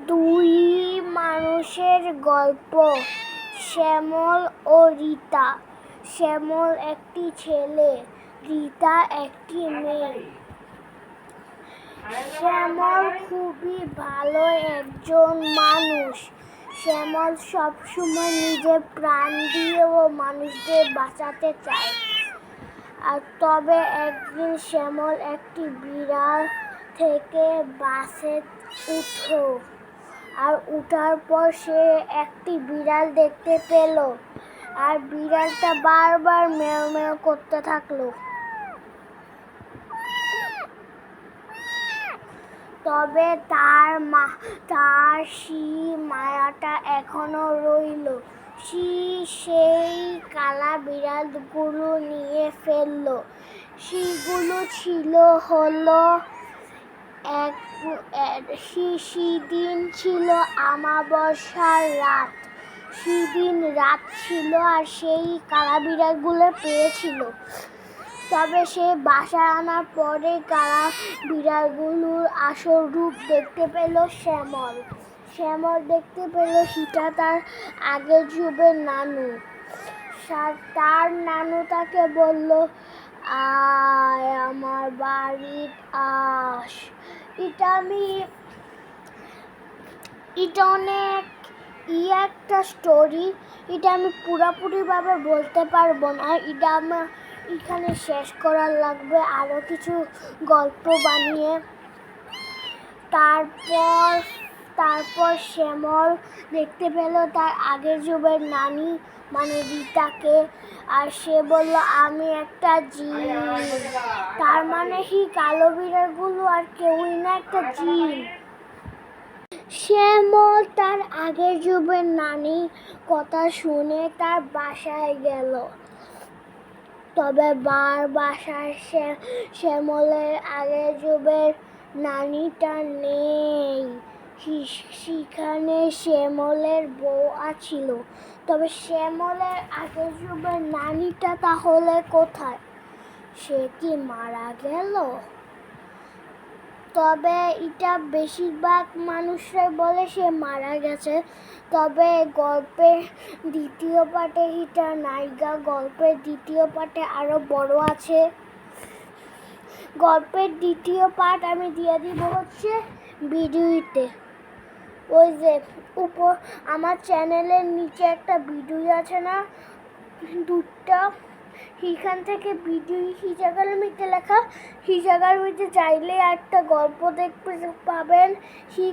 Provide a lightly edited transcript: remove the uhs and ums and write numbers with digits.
দুই মানুষের গল্প। শ্যামল ও রীতা। শ্যামল একটি ছেলে, রীতা একটি মেয়ে। শ্যামল খুবই ভালো একজন মানুষ। শ্যামল সবসময় নিজের প্রাণ দিয়েও মানুষদের বাঁচাতে চায়। তবে একদিন শ্যামল একটি বিড়াল থেকে বাসে উঠল। আর উঠার পর সে একটি বিড়াল দেখতে পেল। আর বিড়ালটা বারবার মেও মেও করতে থাকলো। তবে তার সেই মায়াটা এখনো রইল। সেই কালা বিড়ালগুলো নিয়ে ফেলল। সেগুলো ছিল সেদিন ছিল অমাবস্যার রাত। সেদিন রাত ছিল আর সেই কালা বিড়ালগুলো পেয়েছিল। তবে সে বাসায় আনার পরে কালা বিড়ালগুলোর আসল রূপ দেখতে পেল শ্যামল। শ্যামল দেখতে পেল সেটা তার আগের যুগের নানু। তার নানু তাকে বলল, আয় আমার বাড়িতে আস। এটা অনেক একটা স্টোরি। এটা আমি পুরোপুরিভাবে বলতে পারবো না। এটা আমার এখানে শেষ করার লাগবে আরো কিছু গল্প বানিয়ে। তারপর শ্যামল দেখতে পেল তার আগের যুগের নানি মানে রীতাকে। আর সে বলল, আমি একটা জিন। তার মানে সেই কালো বিড়ালগুলো আর কেউই না, একটা জিন। শ্যামল তার আগের যুগের নানির কথা শুনে তার বাসায় গেল। তবে বাসায় শ্যামলের আগের যুগের নানিটা নেই। সেখানে শ্যামলের বউ আছিল। তবে শ্যামলের আগের যুগের নানিটা তাহলে কোথায়? সে কি মারা গেল? তবে এটা বেশিরভাগ মানুষরাই বলে সে মারা গেছে। তবে গল্পের দ্বিতীয় পার্টে এটা নায়িকা। গল্পের দ্বিতীয় পার্টে আরো বড় আছে। গল্পের দ্বিতীয় পার্ট আমি দিয়ে দিব ভিডিওতে। ওই যে আমার চ্যানেলের নিচে একটা ভিডিও আছে না, দুটা, সেখান থেকে ভিডিও জায়গার মধ্যে লেখা, সেই জায়গার মধ্যে চাইলে একটা গল্প দেখতে পাবেন।